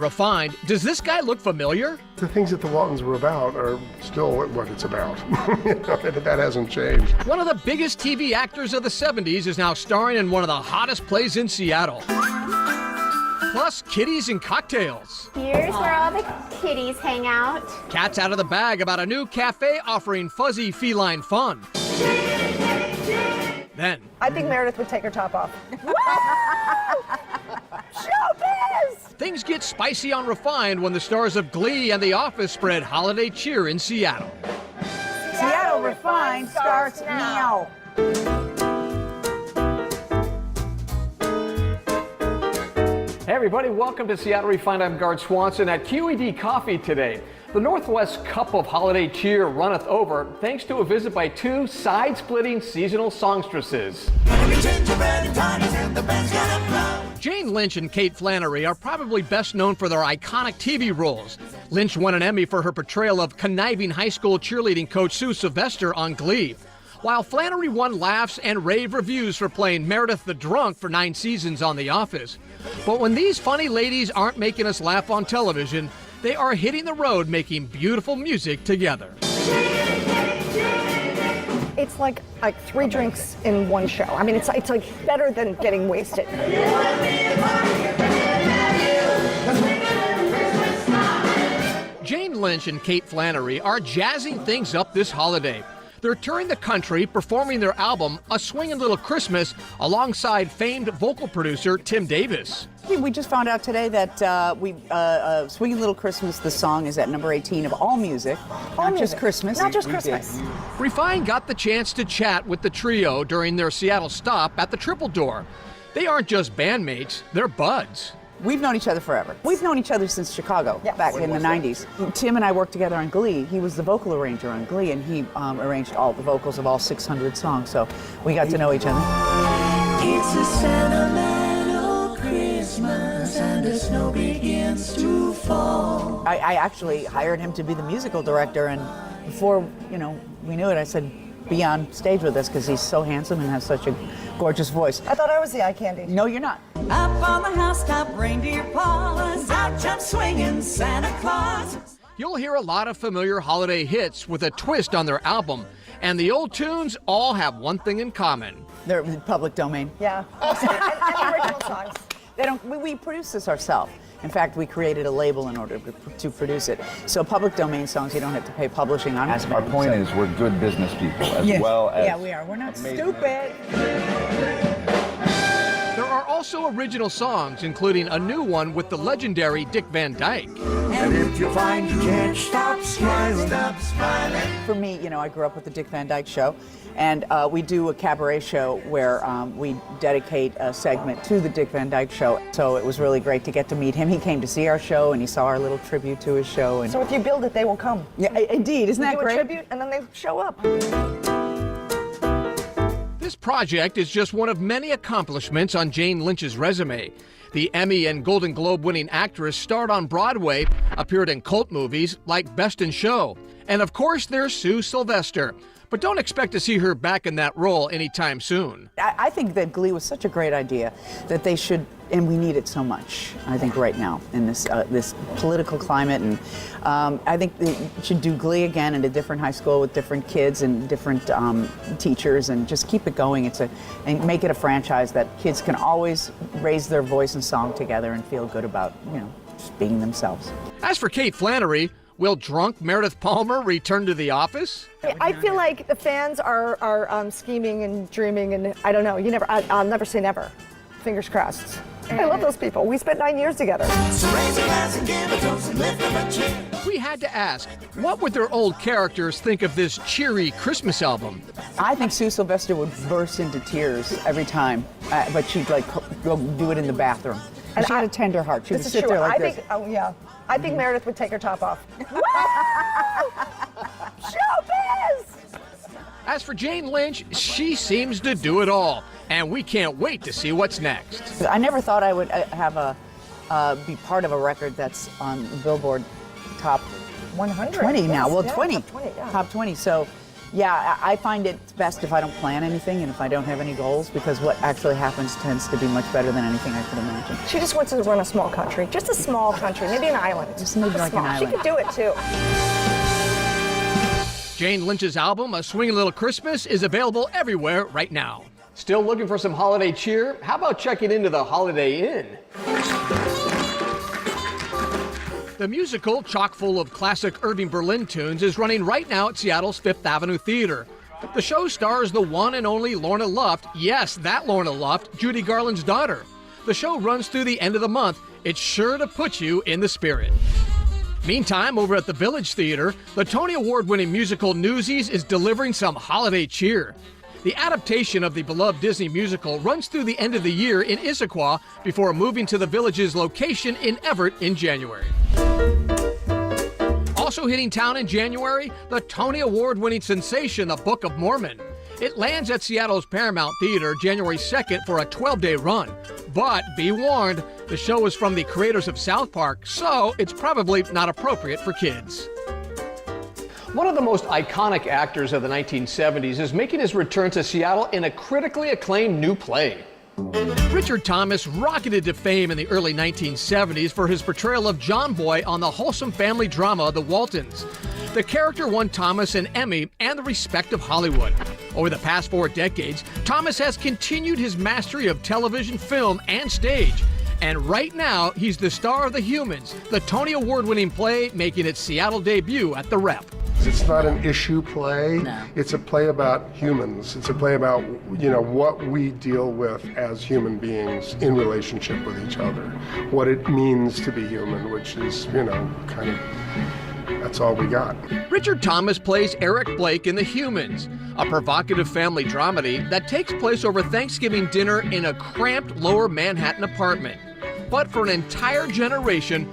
Refined. Does this guy look familiar? The things that the Waltons were about are still what it's about. That hasn't changed. One of the biggest TV actors of the 70s is now starring in one of the hottest plays in Seattle. Plus, kitties and cocktails. Here's where all the kitties hang out. Cat's out of the bag about a new cafe offering fuzzy feline fun. Then, I think Meredith would take her top off. Showbiz! Things get spicy on Refined when the stars of Glee and The Office spread holiday cheer in Seattle. Seattle Refined starts now. Hey everybody, welcome to Seattle Refined. I'm Gard Swanson at QED Coffee today. The Northwest Cup of Holiday Cheer runneth over thanks to a visit by two side-splitting seasonal songstresses. Jane Lynch and Kate Flannery are probably best known for their iconic TV roles. Lynch won an Emmy for her portrayal of conniving high school cheerleading coach Sue Sylvester on Glee, while Flannery won laughs and rave reviews for playing Meredith the Drunk for 9 seasons on The Office. But when these funny ladies aren't making us laugh on television, they are hitting the road making beautiful music together. It's like 3 drinks in one show. I mean, it's like better than getting wasted. Jane Lynch and Kate Flannery are jazzing things up this holiday. They're touring the country, performing their album, A Swingin' Little Christmas, alongside famed vocal producer Tim Davis. We just found out today that Swingin' Little Christmas, the song, is at number 18 of all music, not just Christmas. Not just Christmas. Refined got the chance to chat with the trio during their Seattle stop at the Triple Door. They aren't just bandmates, they're buds. We've known each other forever. We've known each other since Chicago, back in the 90s. Tim and I worked together on Glee. He was the vocal arranger on Glee, and he arranged all the vocals of all 600 songs, so we got to know each other. It's a sentimental Christmas and the snow begins to fall. I actually hired him to be the musical director, and before we knew it, I said, be on stage with us because he's so handsome and has such a gorgeous voice. I thought I was the eye candy. No, you're not. Up on the housetop, reindeer paws, out jumps swinging Santa Claus. You'll hear a lot of familiar holiday hits with a twist on their album, and the old tunes all have one thing in common. They're in public domain. Yeah, and original songs. We produce this ourselves. In fact, we created a label in order to produce it. So public domain songs, you don't have to pay publishing on. Our point is we're good business people as well as... Yeah, we are. We're not stupid. There are also original songs, including a new one with the legendary Dick Van Dyke. And if you find you can't stop smiling, For me, I grew up with the Dick Van Dyke Show, and we do a cabaret show where we dedicate a segment to the Dick Van Dyke Show. So it was really great to get to meet him. He came to see our show, and he saw our little tribute to his show. And So if you build it, they will come. yeah, indeed, isn't that You do a great? tribute, and then they show up. This project is just one of many accomplishments on Jane Lynch's resume. The Emmy and Golden Globe winning actress starred on Broadway, appeared in cult movies like Best in Show. And of course, there's Sue Sylvester. But don't expect to see her back in that role anytime soon. I think that Glee was such a great idea that they should, and we need it so much, I think, right now in this political climate. And I think they should do Glee again in a different high school with different kids and different teachers, and just keep it going. And make it a franchise that kids can always raise their voice and song together and feel good about, just being themselves. As for Kate Flannery, will drunk Meredith Palmer return to The Office? I feel like the fans are scheming and dreaming, and I don't know. I'll never say never. Fingers crossed. I love those people. We spent 9 years together. so raise your glass and give a toast and lift up a cheer. We had to ask, what would their old characters think of this cheery Christmas album? I think Sue Sylvester would burst into tears every time, but she'd go do it in the bathroom. And she had a tender heart. She would This is sit true. there like I this. think, I think Meredith would take her top off. Showbiz! As for Jane Lynch, she seems to do it all, and we can't wait to see what's next. I never thought I would have be part of a record that's on the Billboard Top 100. 20 now. Yes, Well, yeah, 20. Top 20, yeah. Top 20. So, Yeah, I find it best if I don't plan anything and if I don't have any goals, because what actually happens tends to be much better than anything I could imagine. She just wants to run a small country, just a small country, maybe an island. Just maybe like an island. She could do it too. Jane Lynch's album, A Swingin' Little Christmas, is available everywhere right now. Still looking for some holiday cheer? How about checking into the Holiday Inn? The musical, chock full of classic Irving Berlin tunes, is running right now at Seattle's Fifth Avenue Theater. The show stars the one and only Lorna Luft, yes, that Lorna Luft, Judy Garland's daughter. The show runs through the end of the month. It's sure to put you in the spirit. Meantime, over at the Village Theater, the Tony Award-winning musical Newsies is delivering some holiday cheer. The adaptation of the beloved Disney musical runs through the end of the year in Issaquah before moving to the Village's location in Everett in January. Also hitting town in January, the Tony Award-winning sensation, The Book of Mormon. It lands at Seattle's Paramount Theater January 2nd for a 12-day run. But be warned, the show is from the creators of South Park, so it's probably not appropriate for kids. One of the most iconic actors of the 1970s is making his return to Seattle in a critically acclaimed new play. Richard Thomas rocketed to fame in the early 1970s for his portrayal of John Boy on the wholesome family drama The Waltons. The character won Thomas an Emmy and the respect of Hollywood. Over the past 4 decades, Thomas has continued his mastery of television, film, and stage. And right now, he's the star of The Humans, the Tony Award-winning play making its Seattle debut at the Rep. It's not an issue play. No. It's a play about humans. It's a play about, what we deal with as human beings in relationship with each other. What it means to be human, which is, that's all we got. Richard Thomas plays Eric Blake in The Humans, a provocative family dramedy that takes place over Thanksgiving dinner in a cramped lower Manhattan apartment. But for an entire generation,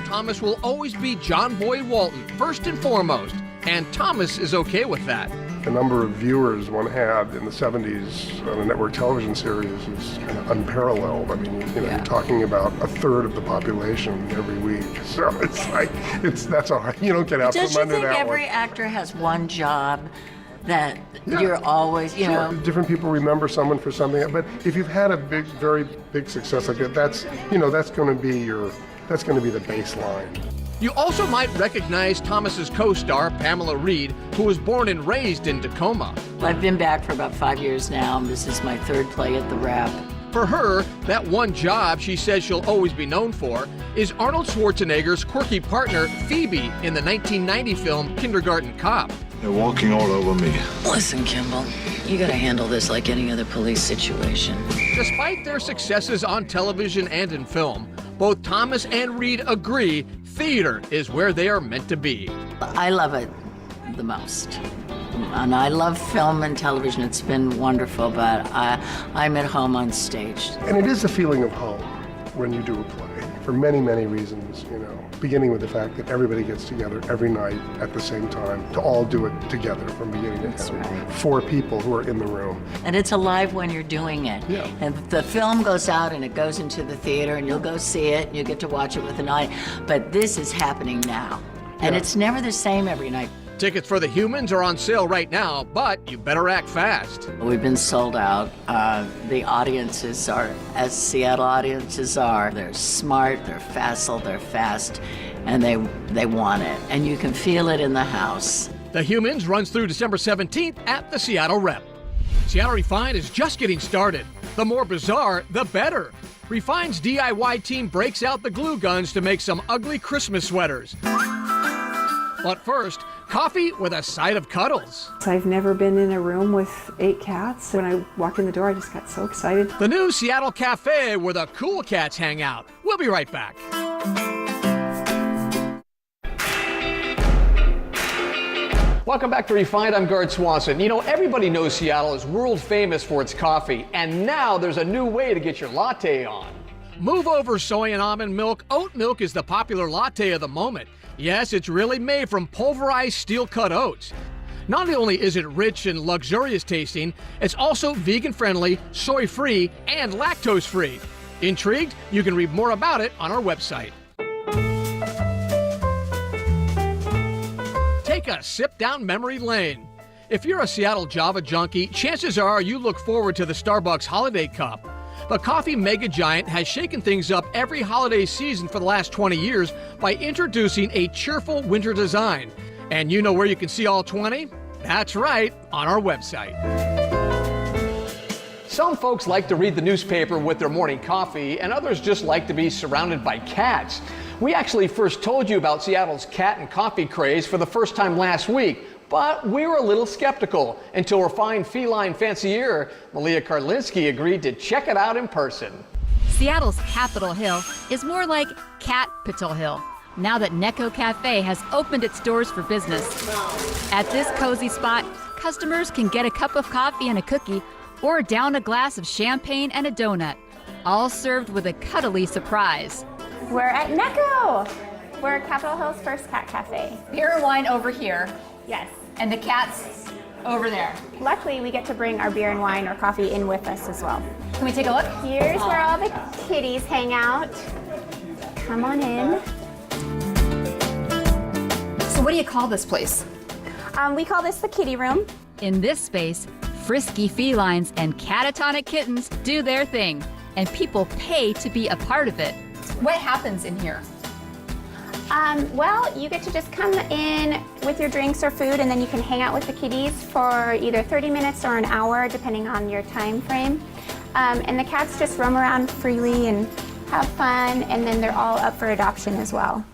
Thomas will always be John Boy Walton, first and foremost, and Thomas is okay with that. The number of viewers one had in the 70s on a network television series is kind of unparalleled. I mean, you're talking about a third of the population every week. So it's like, that's all right. You don't get out from under that one. Don't you think every actor has one job that you're always, Sure. Different people remember someone for something, but if you've had a very big success like that, that's going to be the baseline. You also might recognize Thomas's co-star, Pamela Reed, who was born and raised in Tacoma. I've been back for about 5 years now, and this is my 3rd play at the Rep. For her, that one job she says she'll always be known for is Arnold Schwarzenegger's quirky partner, Phoebe, in the 1990 film Kindergarten Cop. They're walking all over me. Listen, Kimball, you gotta handle this like any other police situation. Despite their successes on television and in film, both Thomas and Reed agree theater is where they are meant to be. I love it the most. And I love film and television. It's been wonderful, but I'm at home on stage. And it is a feeling of home when you do a play, for many reasons, beginning with the fact that everybody gets together every night at the same time to all do it together from beginning to end. Right. 4 people who are in the room. And it's alive when you're doing it. Yeah. And the film goes out and it goes into the theater and you'll go see it and you get to watch it with an eye. But this is happening now. And it's never the same every night. Tickets for The Humans are on sale right now, but you better act fast. We've been sold out. The audiences are, as Seattle audiences are, they're smart, they're facile, they're fast, and they want it. And you can feel it in the house. The Humans runs through December 17th at the Seattle Rep. Seattle Refined is just getting started. The more bizarre, the better. Refined's DIY team breaks out the glue guns to make some ugly Christmas sweaters. But first, coffee with a side of cuddles. I've never been in a room with 8 cats. When I walked in the door, I just got so excited. The new Seattle Cafe where the cool cats hang out. We'll be right back. Welcome back to Refined. I'm Gard Swanson. Everybody knows Seattle is world famous for its coffee, and now there's a new way to get your latte on. Move over, soy and almond milk. Oat milk is the popular latte of the moment. Yes, it's really made from pulverized steel-cut oats. Not only is it rich and luxurious tasting, it's also vegan-friendly, soy-free, and lactose-free. Intrigued? You can read more about it on our website. a sip down memory lane. If you're a Seattle Java junkie, chances are you look forward to the Starbucks Holiday Cup. The coffee mega giant has shaken things up every holiday season for the last 20 years by introducing a cheerful winter design. And you know where you can see all 20? That's right, on our website. Some folks like to read the newspaper with their morning coffee, and others just like to be surrounded by cats. We actually first told you about Seattle's cat and coffee craze for the first time last week, but we were a little skeptical until refined feline fancier Malia Karlinski agreed to check it out in person. Seattle's Capitol Hill is more like Cat-Pittle Hill, now that Necco Cafe has opened its doors for business. At this cozy spot, customers can get a cup of coffee and a cookie, or down a glass of champagne and a donut, all served with a cuddly surprise. We're at Necco. We're Capitol Hill's first cat cafe. Beer and wine over here. Yes. And the cats over there. Luckily, we get to bring our beer and wine or coffee in with us as well. Can we take a look? Here's where all the kitties hang out. Come on in. So what do you call this place? We call this the kitty room. In this space, frisky felines and catatonic kittens do their thing, and people pay to be a part of it. What happens in here? Well, you get to just come in with your drinks or food, and then you can hang out with the kitties for either 30 minutes or an hour, depending on your time frame. And the cats just roam around freely and have fun, and then they're all up for adoption as well.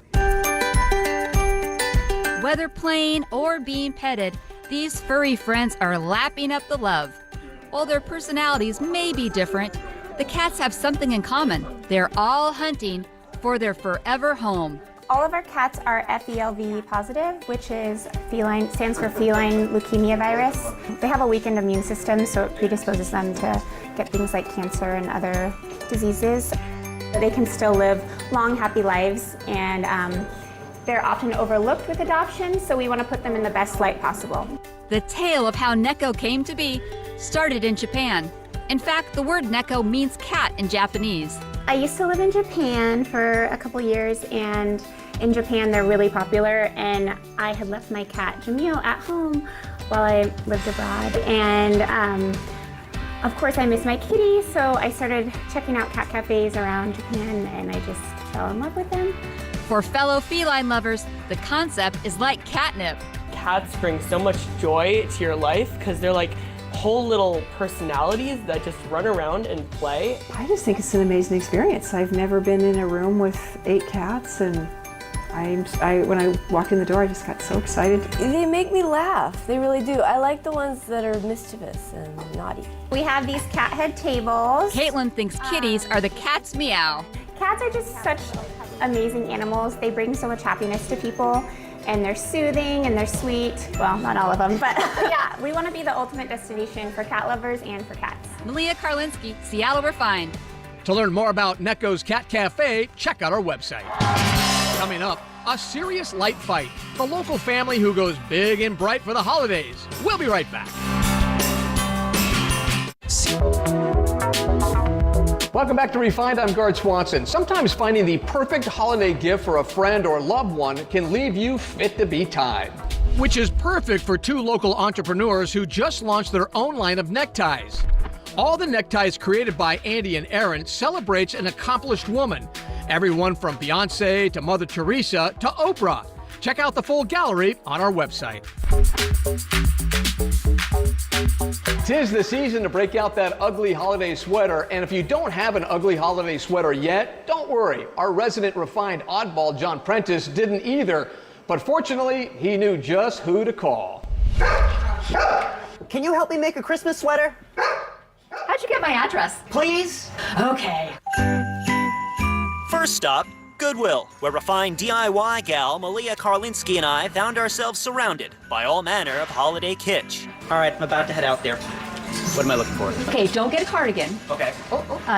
Whether playing or being petted, these furry friends are lapping up the love. While their personalities may be different, the cats have something in common. They're all hunting for their forever home. All of our cats are FELV positive, which is stands for feline leukemia virus. They have a weakened immune system, so it predisposes them to get things like cancer and other diseases. They can still live long, happy lives, and they're often overlooked with adoption, so we want to put them in the best light possible. The tale of how Necco came to be started in Japan. In fact, the word Necco means cat in Japanese. I used to live in Japan for a couple years, and in Japan they're really popular, and I had left my cat Jamil at home while I lived abroad, and of course I miss my kitty, so I started checking out cat cafes around Japan, and I just fell in love with them. For fellow feline lovers, the concept is like catnip. Cats bring so much joy to your life because they're like whole little personalities that just run around and play. I just think it's an amazing experience. I've never been in a room with 8 cats, and when I walked in the door, I just got so excited. They make me laugh. They really do. I like the ones that are mischievous and naughty. We have these cat head tables. Caitlin thinks kitties are the cat's meow. Cats are just such amazing animals. They bring so much happiness to people, and they're soothing and they're sweet. Well, not all of them, but yeah, we want to be the ultimate destination for cat lovers and for cats. Malia Karlinski, Seattle Refined. To learn more about Necco's Cat Cafe, check out our website. Coming up, a serious light fight. The local family who goes big and bright for the holidays. We'll be right back. Welcome back to Refined. I'm Gard Swanson. Sometimes finding the perfect holiday gift for a friend or loved one can leave you fit to be tied. Which is perfect for 2 local entrepreneurs who just launched their own line of neckties. All the neckties created by Andy and Aaron celebrates an accomplished woman. Everyone from Beyonce to Mother Teresa to Oprah. Check out the full gallery on our website. 'Tis the season to break out that ugly holiday sweater, and if you don't have an ugly holiday sweater yet, don't worry. Our resident refined oddball John Prentice didn't either, but fortunately, he knew just who to call. Can you help me make a Christmas sweater? How'd you get my address? Please? Okay. First stop, Goodwill, where refined DIY gal Malia Karlinski and I found ourselves surrounded by all manner of holiday kitsch. All right, I'm about to head out there. What am I looking for? Okay, don't get a cardigan. Okay.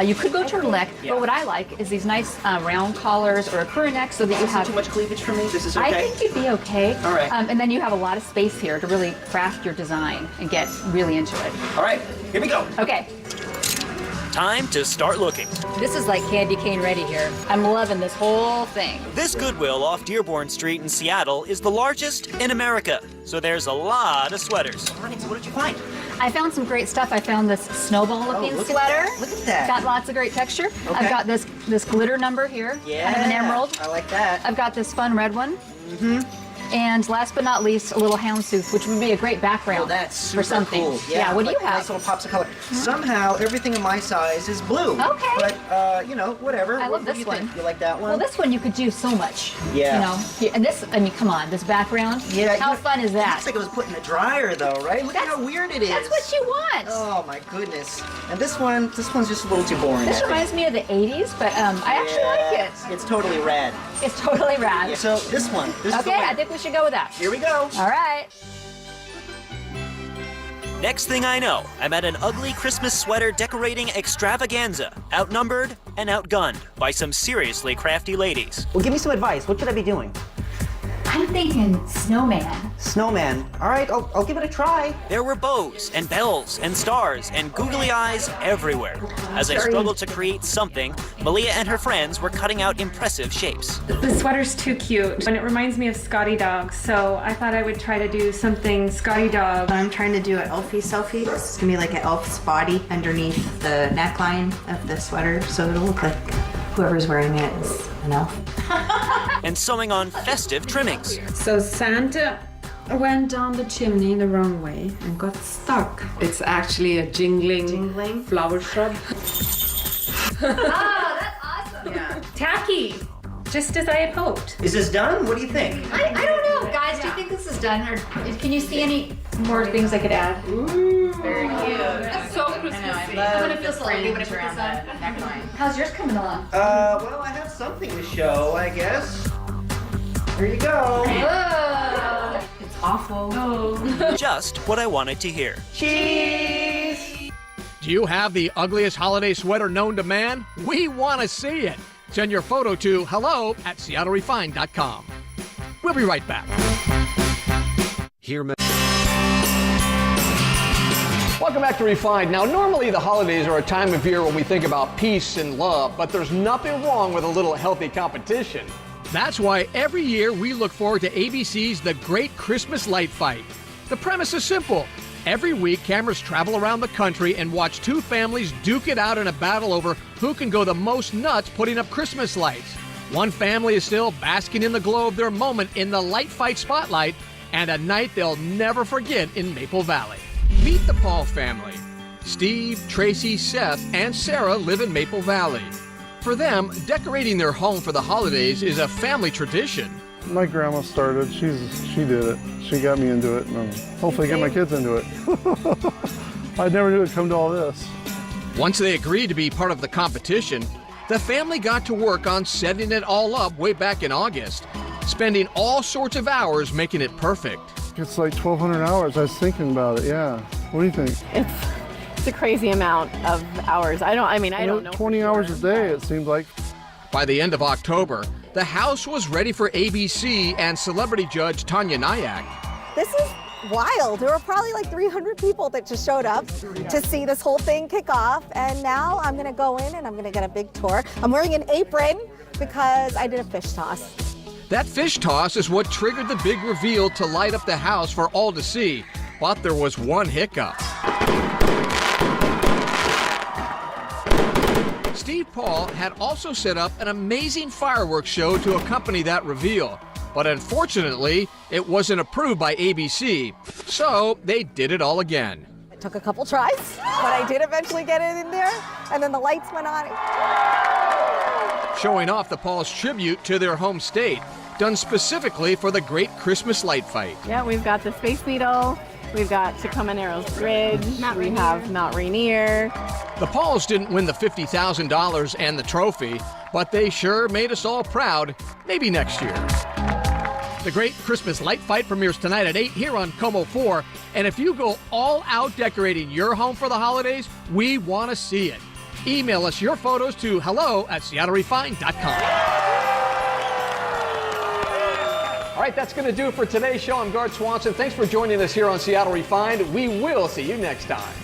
You could go turtleneck, but what I like is these nice round collars or a crew neck so that you have... Too much cleavage for me? This is okay? I think you'd be okay. All right. And then you have a lot of space here to really craft your design and get really into it. All right, here we go. Okay. Time to start looking. This is like candy cane ready here. I'm loving this whole thing. This Goodwill off Dearborn Street in Seattle is the largest in America, so there's a lot of sweaters. All right, so what did you find? I found some great stuff. I found this snowball-looking look at sweater. that. Look at that. Got lots of great texture. Okay. I've got this glitter number here. Yeah. Kind of an emerald. I like that. I've got this fun red one. Mm-hmm. And last but not least, a little houndstooth, which would be a great background Oh, that's super for something. cool. Yeah, what do you like have? Nice little pops of color. Somehow, everything in my size is blue. Okay. But, you know, whatever. I love What do this you one. think? You like that one? Well, this one you could do so much. Yeah. You know, and this, I mean, come on, this background. Yeah. How fun is that? It looks like it was put in the dryer, though, right? Look at how weird it is. That's what you want. Oh, my goodness. And this one's just a little too boring. This reminds me of the 80s, but I actually like it. It's totally rad. It's totally rad. Yeah, so this one. This is the Okay, one. I think we should go with that. Here we go. All right. Next thing I know, I'm at an ugly Christmas sweater decorating extravaganza, outnumbered and outgunned by some seriously crafty ladies. Well, give me some advice. What should I be doing? I'm thinking snowman. Snowman. All right, I'll give it a try. There were bows and bells and stars and googly eyes everywhere. As I struggled to create something, Malia and her friends were cutting out impressive shapes. The sweater's too cute, and it reminds me of Scotty Dog, so I thought I would try to do something Scotty Dog. I'm trying to do an Elfie selfie. It's gonna be like an elf's body underneath the neckline of the sweater, so it'll look like whoever's wearing it is an elf. And sewing on festive trimmings. So Santa went down the chimney the wrong way and got stuck. It's actually a jingling flower shrub. Oh, that's awesome. Yeah. Tacky, just as I had hoped. Is this done? What do you think? I don't know, guys. Do you think this is done, or can you see any more things I could add? Very cute. That's so Christmassy. I'm gonna feel so lucky when I put this on. How's yours coming along? Well, I have something to show, I guess. Here you go. Whoa. It's awful. Oh. Just what I wanted to hear. Cheese! Do you have the ugliest holiday sweater known to man? We want to see it. Send your photo to hello@seattlerefined.com. We'll be right back. Welcome back to Refined. Now, normally the holidays are a time of year when we think about peace and love, but there's nothing wrong with a little healthy competition. That's why every year we look forward to ABC's The Great Christmas Light Fight. The premise is simple. Every week, cameras travel around the country and watch two families duke it out in a battle over who can go the most nuts putting up Christmas lights. One family is still basking in the glow of their moment in the light fight spotlight, and a night they'll never forget in Maple Valley. Meet the Paul family. Steve, Tracy, Seth, and Sarah live in Maple Valley. For them, decorating their home for the holidays is a family tradition. My grandma started. She did it. She got me into it, and hopefully get my kids into it. I never knew it'd come to all this. Once they agreed to be part of the competition, the family got to work on setting it all up way back in August, spending all sorts of hours making it perfect. It's like 1,200 hours. I was thinking about it, yeah. What do you think? It's a crazy amount of hours. I don't know. 20 hours a day, it seemed like. By the end of October, the house was ready for ABC and celebrity judge Tanya Nyack. This is wild. There were probably like 300 people that just showed up to see this whole thing kick off. And now I'm gonna go in and I'm gonna get a big tour. I'm wearing an apron because I did a fish toss. That fish toss is what triggered the big reveal to light up the house for all to see. But there was one hiccup. Steve Paul had also set up an amazing fireworks show to accompany that reveal. But unfortunately, it wasn't approved by ABC. So they did it all again. It took a couple tries, but I did eventually get it in there. And then the lights went on. Showing off the Pauls' tribute to their home state, done specifically for the Great Christmas Light Fight. Yeah, we've got the Space Needle. We've got Tacoma Narrows Bridge. We have Mount Rainier. The Pauls didn't win the $50,000 and the trophy, but they sure made us all proud. Maybe next year. The Great Christmas Light Fight premieres tonight at 8 here on Como 4. And if you go all out decorating your home for the holidays, we want to see it. Email us your photos to hello@seattlerefined.com. All right, that's going to do it for today's show. I'm Gard Swanson. Thanks for joining us here on Seattle Refined. We will see you next time.